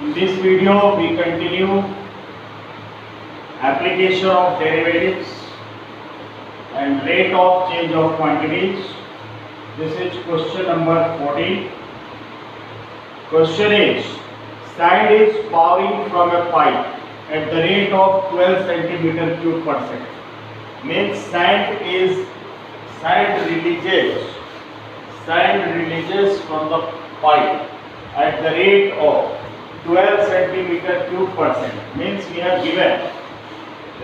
In this video, we continue application of derivatives and rate of change of quantities. This is question number 14. Question is, sand is pouring from a pipe at the rate of 12 centimeter cube per second. Means sand releases from the pipe at the rate of 12 centimeter cube per second. Means we have given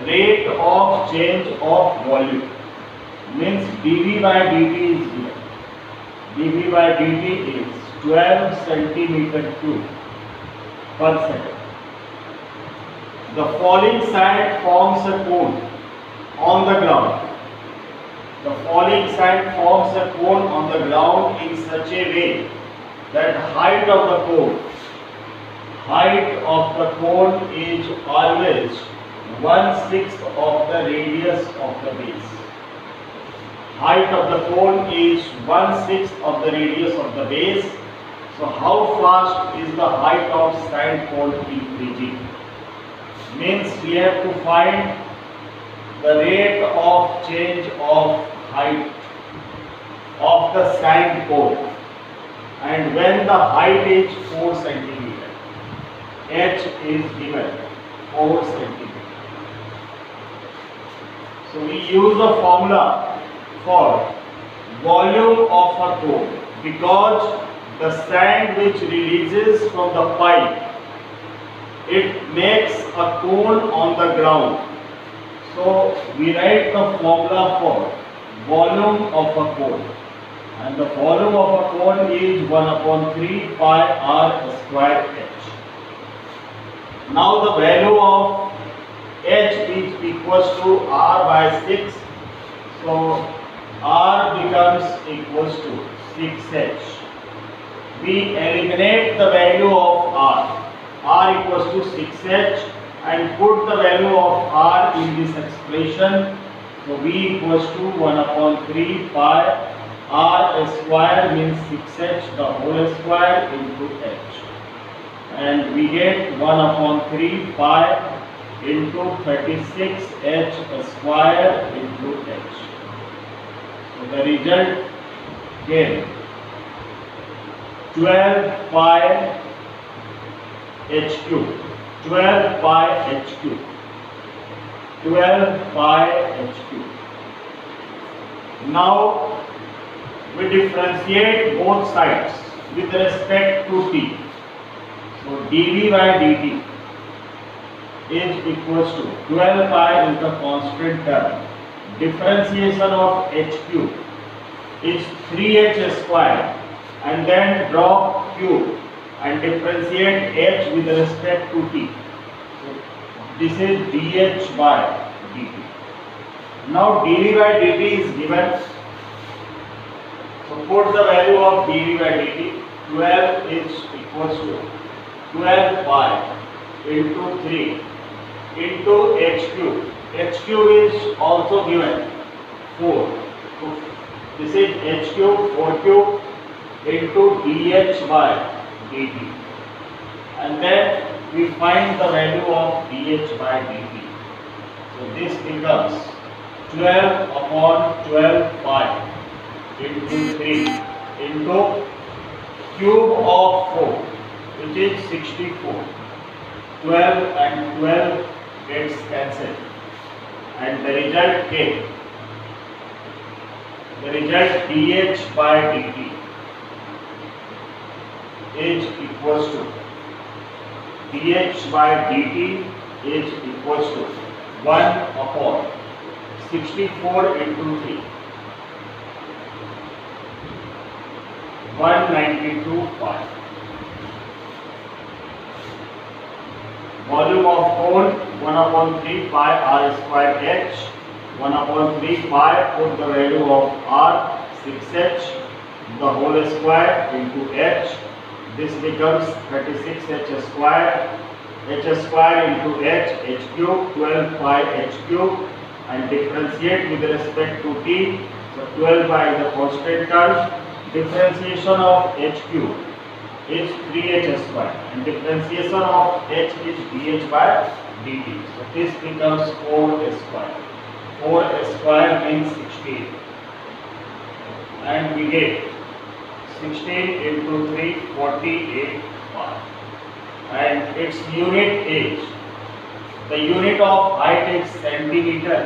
rate of change of volume. Means dV by dt is given. dV by dt is 12 centimeter cube per second. The falling sand forms a cone on the ground. The falling sand forms a cone on the ground in such a way that height of the cone is always 1/6 of the radius of the base. Height of the cone is 1/6 of the radius of the base. So how fast is the height of sand cone increasing? Means we have to find the rate of change of height of the sand cone, and when the height is 4 centimeter, h is given 4 centimeter. So we use the formula for volume of a cone, because the sand which releases from the pipe, it makes a cone on the ground. So we write the formula for volume of a cone, and the volume of a cone is 1/3 pi r square h. Now the value of h is equals to r by 6. So r becomes equals to 6h. We eliminate the value of r equals to 6h, and put the value of r in this expression. So v equals to 1/3 pi r square means 6h the whole square into h, and we get 1/3 pi into 36h square into h. So the result came 12 pi h cube. 12 pi h cube. 12 pi h cube. Now we differentiate both sides with respect to t. So dV by dt is equals to 12 pi is the constant term. Differentiation of h cube is 3h square, and then drop cube and differentiate h with respect to t. So this is dh by dt. Now dV by dt is given. So put the value of dV by dt. 12 is equals to 12 pi into 3 into h cube. H cube is also given 4. So this is h cube, 4 cube into dh by dt, and then we find the value of dh by dt. So this becomes 12/12 pi into 3 into cube of 4, which is 64. 12 and 12 gets cancelled, and the result came. The result dh by dt is equals to dh by dt is equals to 1/64 into 3, 192 pi. Volume of cone 1/3 pi r square h. 1/3 pi, put the value of r 6h the whole square into h. This becomes 36h square. H square into h cube, 12 pi h cube, and differentiate with respect to t. So 12 pi is the constant term. Differentiation of h cube is 3h square and differentiation of h is dh by dt. So this becomes 4 square. 4 square means 16 and we get 16 into 3 48 bar and its unit is, the unit of height is centimeter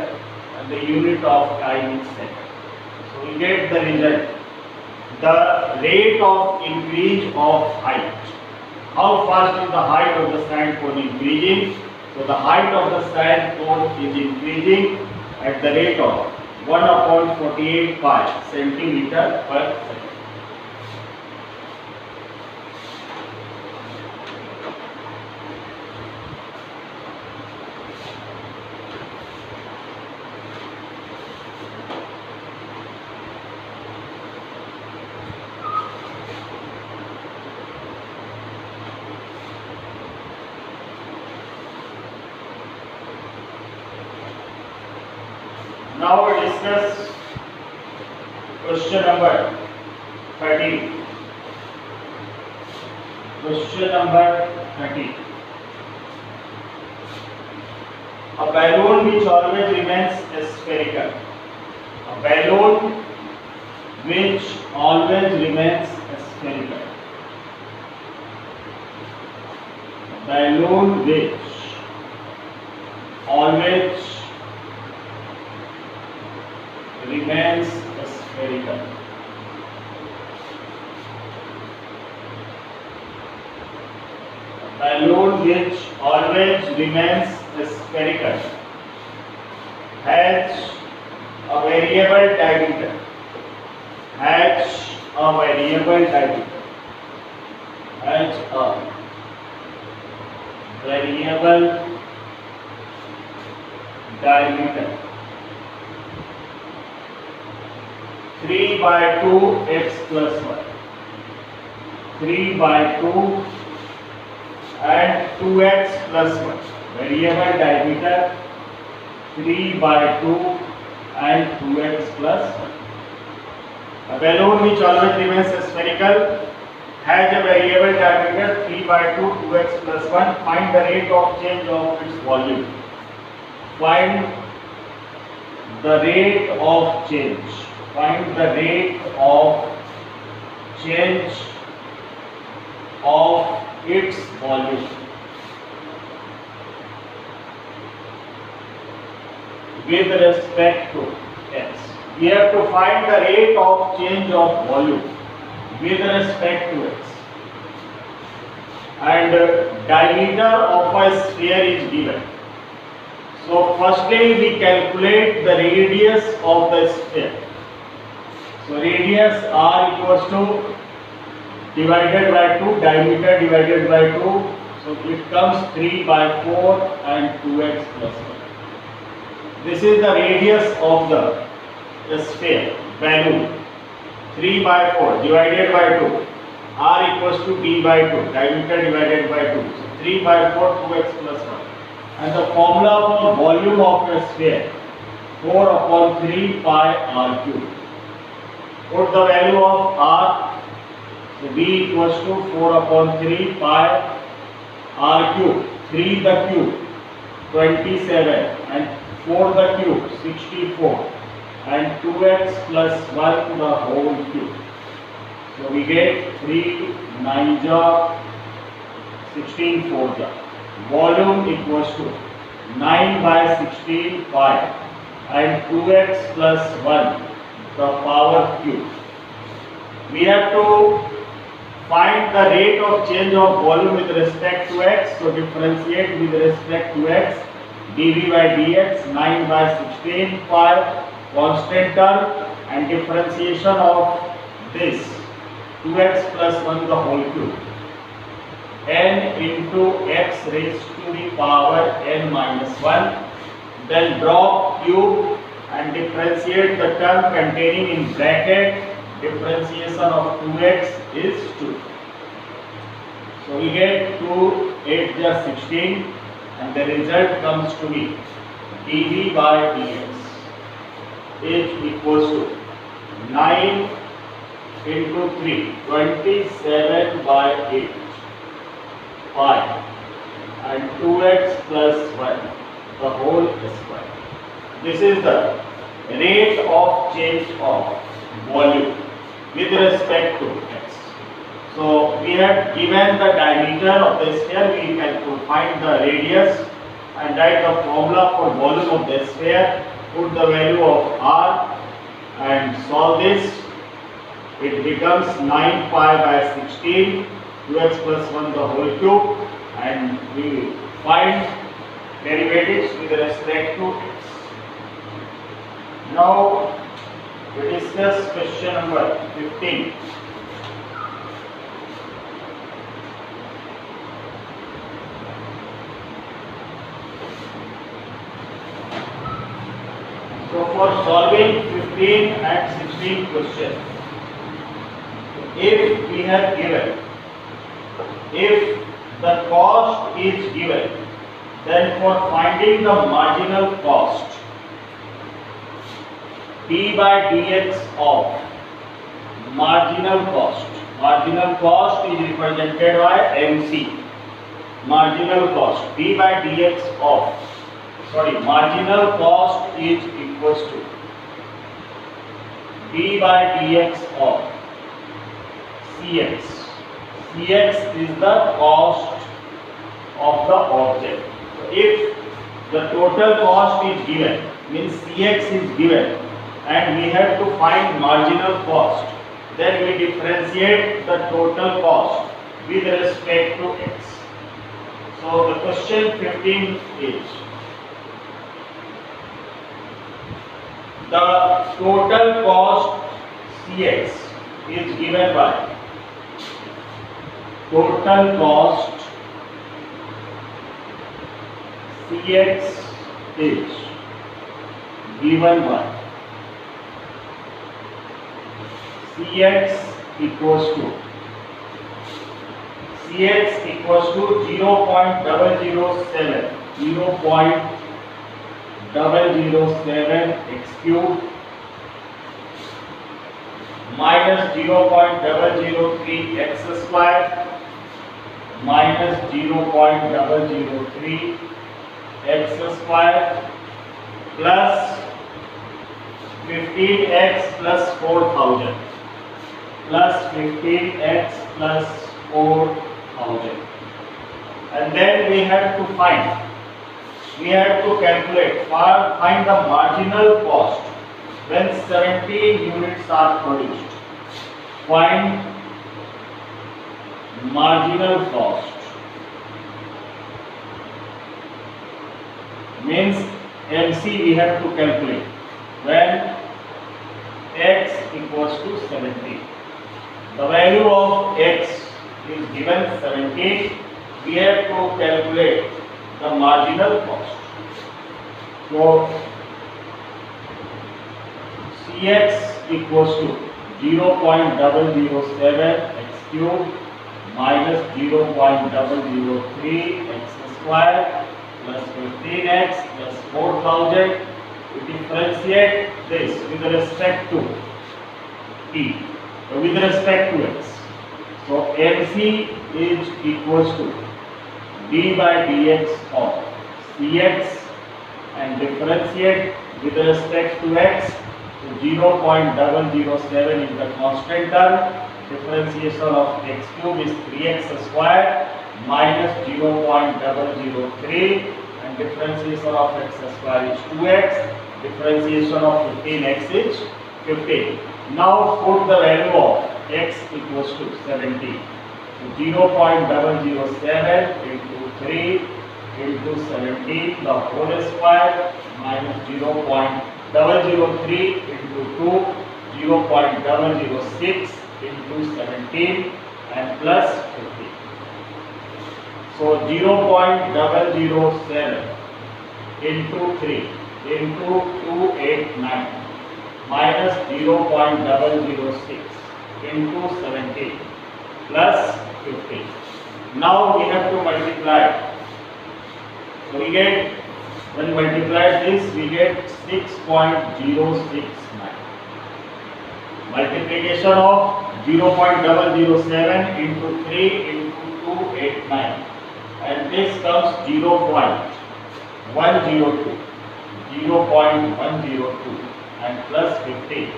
and the unit of time is second. So we get the result. The rate of increase of height. How fast is the height of the sand cone increasing? So the height of the sand cone is increasing at the rate of 1/48 pi centimeter per second. Now we discuss question number 13. Question number 13. A balloon which always remains spherical. A balloon which always remains spherical. A balloon which always remains spherical. A balloon which always remains spherical has a variable diameter. Has a variable diameter. Has a variable diameter. 3/2 x plus 1. 3/2 and 2x plus 1. Variable diameter 3/2 and 2x plus 1. A balloon which always remains spherical has a variable diameter 3/2, 2x plus 1. Find the rate of change of its volume. Find the rate of change. Find the rate of change of its volume. With respect to x. We have to find the rate of change of volume with respect to x. And diameter of a sphere is given. So firstly we calculate the radius of the sphere. So radius r equals to divided by 2, diameter divided by 2. So it comes 3/4 and 2x plus 1. This is the radius of the sphere, balloon. 3/4 divided by 2. R equals to d by 2, diameter divided by 2. So 3/4, 2x plus 1. And the formula for volume of a sphere, 4/3 pi r cube. Put the value of r, so v equals to 4/3 pi r cube, 3 the cube 27 and 4 the cube 64 and 2x plus 1 the whole cube. So we get 3 9 ja 16 4 ja. Volume equals to 9/16 pi and 2x plus 1 the power cube. We have to find the rate of change of volume with respect to x. So differentiate with respect to x. dv by dx 9/16 pi constant term and differentiation of this 2x plus 1 the whole cube. n into x raised to the power n minus 1. Then drop cube and differentiate the term containing in bracket. Differentiation of 2x is 2. So we get 2 8 ja 16 and the result comes to be dv by dx is equals to 9 into 3, 27 by 8, 5, and 2x plus 1, the whole square. This is the rate of change of volume with respect to x. So we have given the diameter of the sphere, we can find the radius and write the formula for volume of the sphere, put the value of r and solve this. It becomes 9 pi by 16, 2x plus 1 the whole cube, and we find derivatives with respect to x. Now we discuss question number 15. So for solving 15 and 16 questions, if we have given, if the cost is given, then for finding the marginal cost, d by dx of marginal cost is represented by MC. Marginal cost, d by dx of, marginal cost is equals to d by dx of Cx. Cx is the cost of the object. So if the total cost is given, means Cx is given, and we have to find marginal cost, then we differentiate the total cost with respect to x. So the question 15 is, the total cost Cx is given by, total cost Cx is given by Cx equals to 0.007 x cube minus 0.003 x square minus 0.003 x square plus 15x plus 4000 plus 15x plus 4000, and then we have to calculate, find the marginal cost when 17 units are produced. Find marginal cost means MC we have to calculate when x equals to 17. The value of x is given 17. We have to calculate the marginal cost. So Cx equals to 0.007 x cube minus 0.003 x square plus 15x plus 4000. We differentiate this with respect to t, with respect to x. So MC is equals to d by dx of Cx and differentiate with respect to x. So 0.007 is the constant term. Differentiation of x cube is 3x square minus 0.003, and differentiation of x square is 2x. Differentiation of 15x is 15. Now put the value of x equals to 17. So 0.007 into 3 into 17 the whole square minus 0.003 into 2, 0.006 into 17 and plus 15. So 0.007 into 3 into 289 minus 0.006 into 17 plus 15. Now we have to multiply. So we get, when multiplied this, we get 6.069. Multiplication of 0.007 into 3 into 289, and this comes 0.102, 0.102 and plus 15.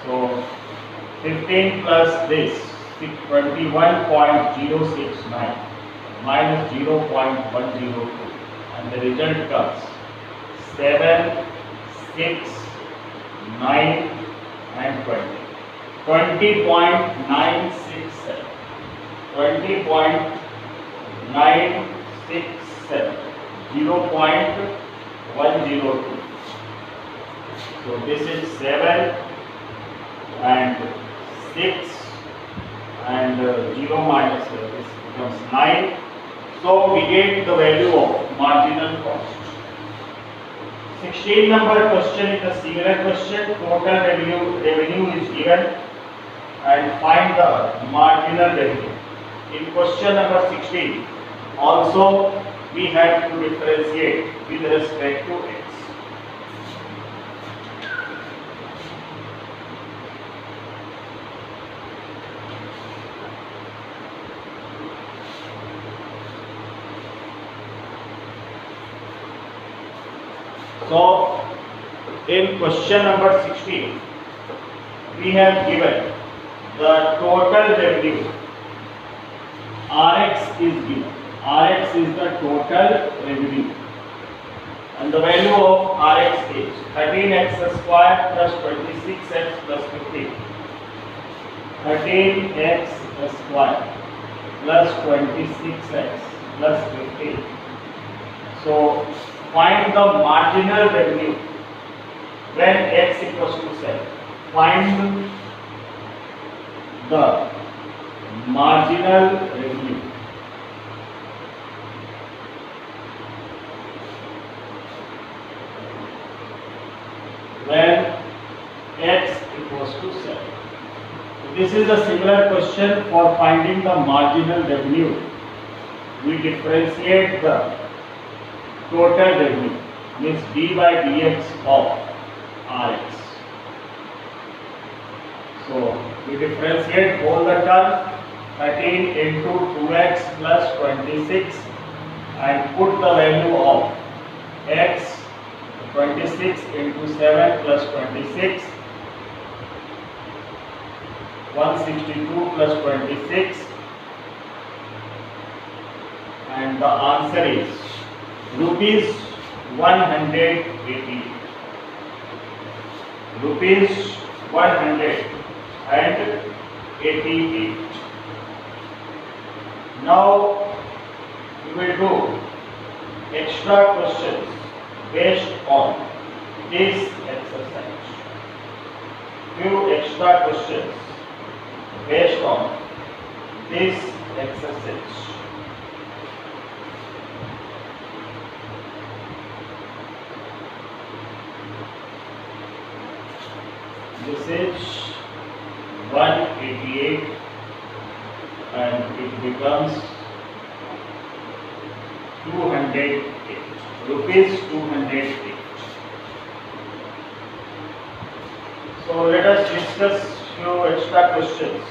So 15 plus this 21.069 minus 0.102, and the result comes 7, 6, 9 and 20. 20.967. 20.967. 0.102. So this is 7 and 6 and 0 minus this becomes 9. So we get the value of marginal cost. 16 number question is a similar question. Total revenue is given and find the marginal revenue. In question number 16 also we have to differentiate with respect to x. So in question number 16 we have given the total revenue. Rx is given. Rx is the total revenue, and the value of Rx is 13x square plus 26x plus 15. 13x square plus 26x plus 15. So find the marginal revenue when x equals to 7. Find the marginal revenue when x equals to 7. This is a similar question for finding the marginal revenue. We differentiate the total revenue, means d by dx of Rx. So we differentiate all the term 13 into 2x plus 26 and put the value of x 26 into 7 plus 26, 162 plus 26, and the answer is rupees 180. Rupees 188. Now we will do extra questions based on this exercise. Few extra questions based on this exercise. This is 188 and it becomes 208. Rupees 208. So let us discuss few extra questions.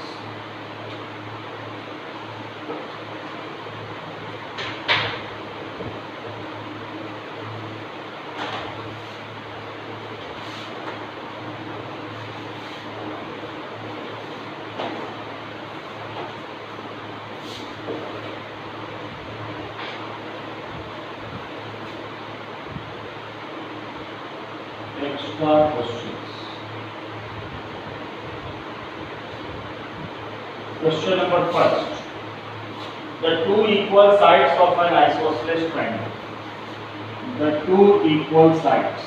Extra questions. Question number first. The two equal sides of an isosceles triangle. The two equal sides.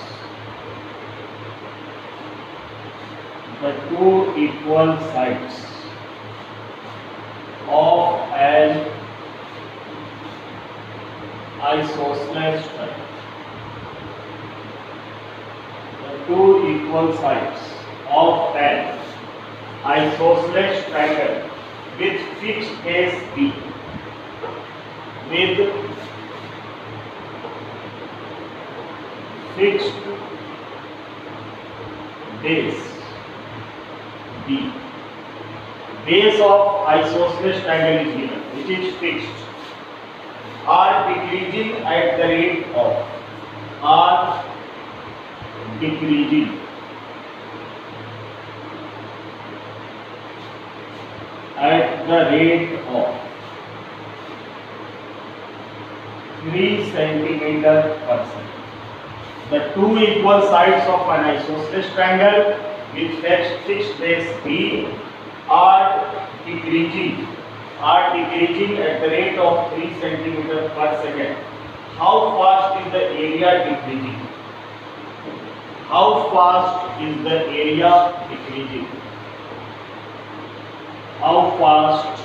The two equal sides of an isosceles triangle. Two equal sides of an isosceles triangle with fixed base B. With fixed base B. base of isosceles triangle is given, which is fixed, are decreasing at the rate of, are decreasing at the rate of 3 centimeter per second. The two equal sides of an isosceles triangle with fixed base B are decreasing at the rate of 3 centimeter per second. How fast is the area decreasing? How fast is the area decreasing? How fast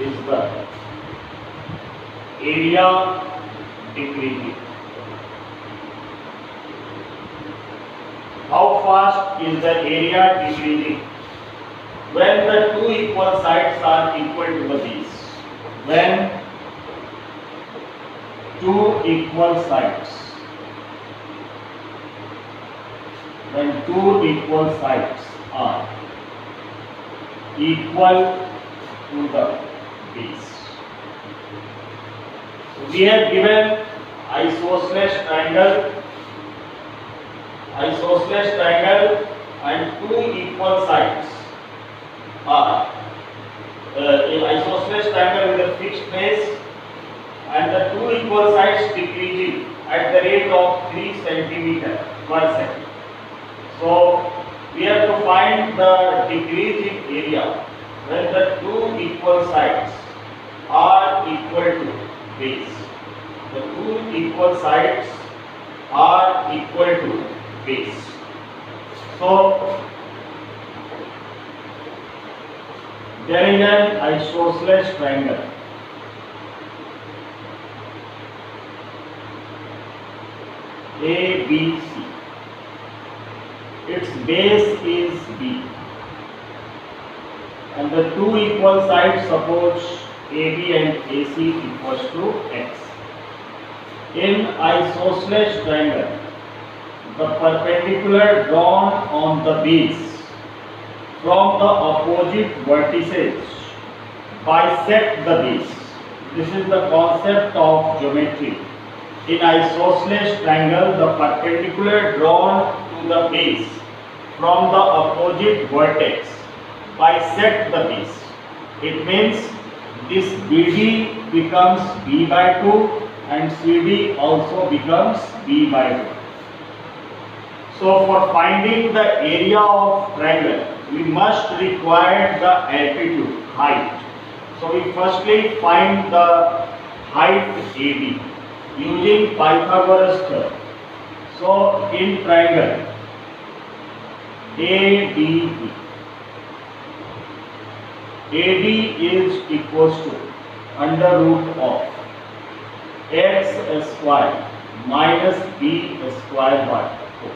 is the area decreasing? How fast is the area decreasing? When the two equal sides are equal to the base. When two equal sides. When two equal sides are equal to the base. So we have given isosceles triangle and two equal sides are isosceles triangle with a fixed base and the two equal sides decreasing at the rate of 3 centimeter per second. So we have to find the decrease in area when the two equal sides are equal to base. The two equal sides are equal to base. So there is an isosceles triangle. ABC. Its base is B. And the two equal sides, suppose AB and AC equals to X. In isosceles triangle, the perpendicular drawn on the base from the opposite vertices bisect the base. This is the concept of geometry. In isosceles triangle, the perpendicular drawn to the base from the opposite vertex bisect the base. It means this BD becomes B by 2 and CD also becomes B by 2. So for finding the area of triangle, we must require the altitude, height. So we firstly find the height AB using Pythagoras theorem. So in triangle ADB, AD is equals to under root of x square minus b square by 4.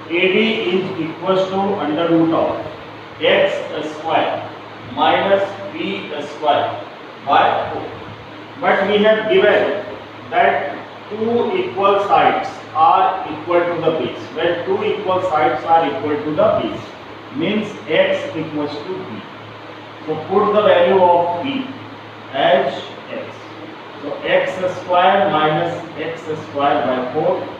AD is equals to under root of x square minus b square by 4. But we have given that two equal sides are equal to the base. When two equal sides are equal to the base, means x equals to b. So put the value of b as x. So x square minus x square by 4.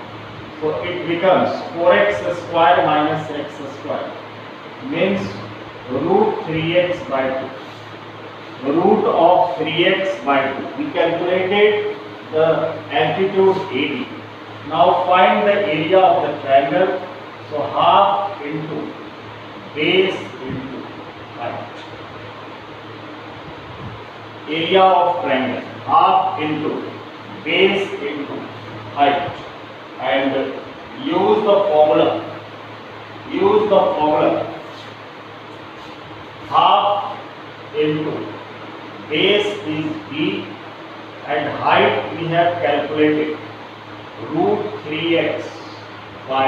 So it becomes 4x square minus x square means root 3x by 2. Root of 3x by 2. We calculated the altitude AD. Now find the area of the triangle. So half into base into height. Area of triangle half into base into height, and use the formula. Half into base is b and height we have calculated root 3x by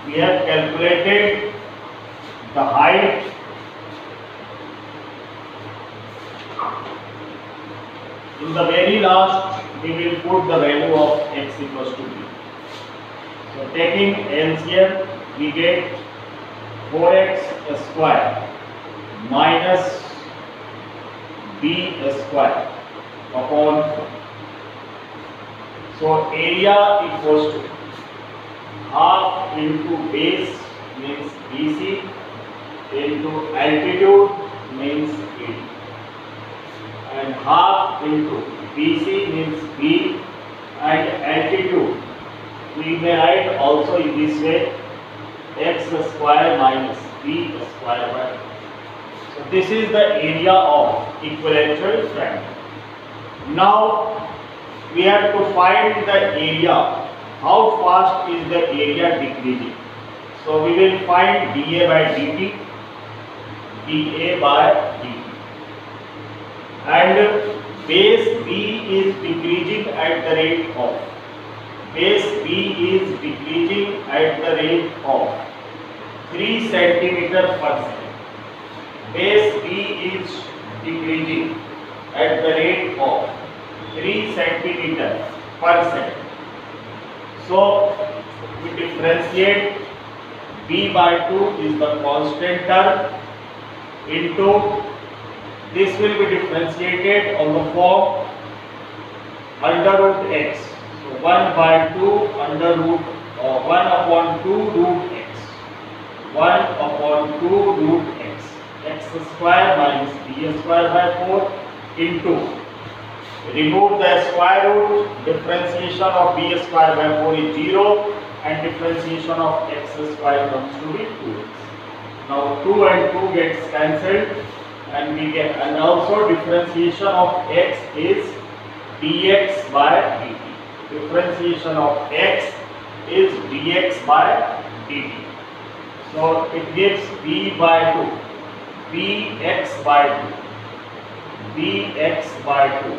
2. We have calculated the height in the very last. We will put the value of x equals to b. So taking LCM, we get 4x square minus b square upon 4. So area equals to half into base means BC into altitude means AD, and half into BC means B and altitude we may write also in this way, x square minus b square by 2. So this is the area of equilateral triangle. Now we have to find the area. How fast is the area decreasing? So we will find dA by dt, dA by dt, and base B is decreasing at the rate of base B is decreasing at the rate of 3 centimeter per second. Base B is decreasing at the rate of 3 centimeter per second. So we differentiate B by 2 is the constant term into this will be differentiated on the form under root x. So 1 by 2 under root 1 upon 2 root x, 1 upon 2 root x, x square minus b square by 4 into, remove the square root, differentiation of b square by 4 is 0 and differentiation of x square comes to be 2x. Now 2 and 2 gets cancelled and we get, and also differentiation of x is dx by dt. Differentiation of x is dx by dt. So it gives b by 2, bx by 2, bx by 2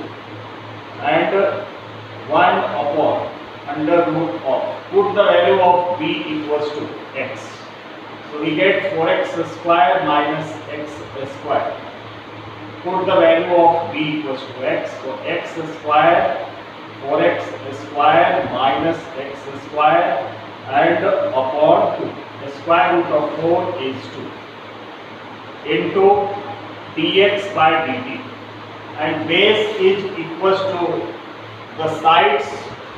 and 1 upon under root of, put the value of b equals to x. So we get 4x square minus x square. Put the value of b equals to x. So x square, 4x square minus x square and upon 2. The square root of 4 is 2 into dx by dt. And base is equals to the sides,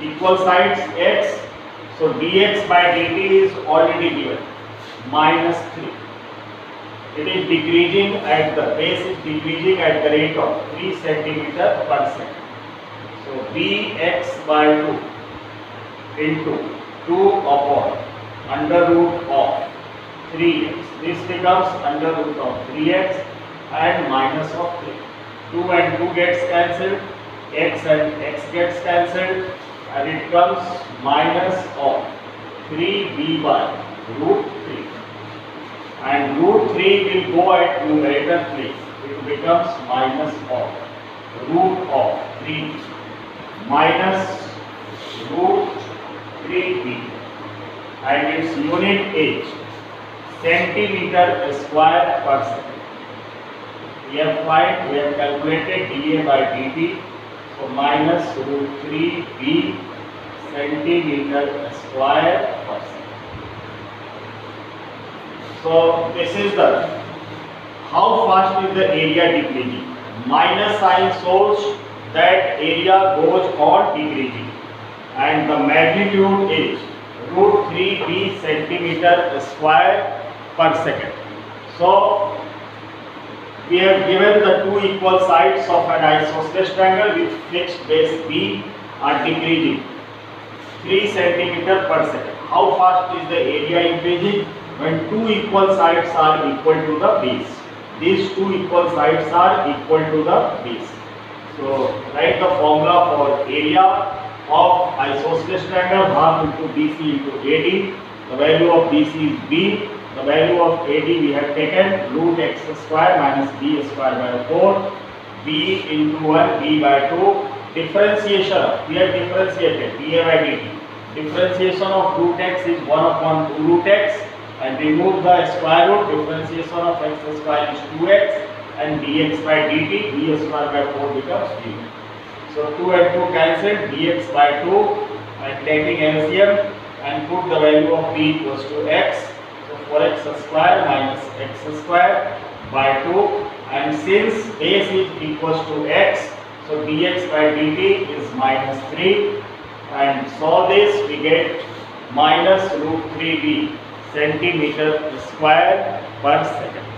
equal sides x. So dx by dt is already given, minus 3. It is decreasing at the base is decreasing at the rate of 3 centimeter per second. So bx by 2 into 2 upon under root of 3x. This becomes under root of 3x and minus of 3. 2 and 2 gets cancelled, x and x gets cancelled, and it comes minus of 3b by root 3. And root 3 will go at numerator place. It becomes minus of root of 3 minus root 3b, and its unit is centimeter square per second. We have calculated dA by dt. So minus root 3b centimeter square per second. So this is the, how fast is the area decreasing? Minus sign shows that area goes on decreasing, and the magnitude is root 3b centimeter square per second. So we have given the two equal sides of an isosceles triangle with fixed base b are decreasing 3 centimeter per second. How fast is the area increasing? When two equal sides are equal to the base. These two equal sides are equal to the base. So write the formula for area of isosceles triangle, half into BC into AD. The value of BC is b. The value of AD we have taken root x square minus b square by 4, b into 1, b by 2. Differentiation, we have differentiated dA by dt. Differentiation of root x is 1 upon 2 root x, and remove the square root. Differentiation of x square is 2x, and dx by dt, b square by 4 becomes 0. So 2 and 2 cancelled, dx by 2, and taking LCM and put the value of b equals to x. So 4x square minus x square by 2, and since base is equals to x, so dx by dt is minus 3, and solve this we get minus root 3d centimeter square per second.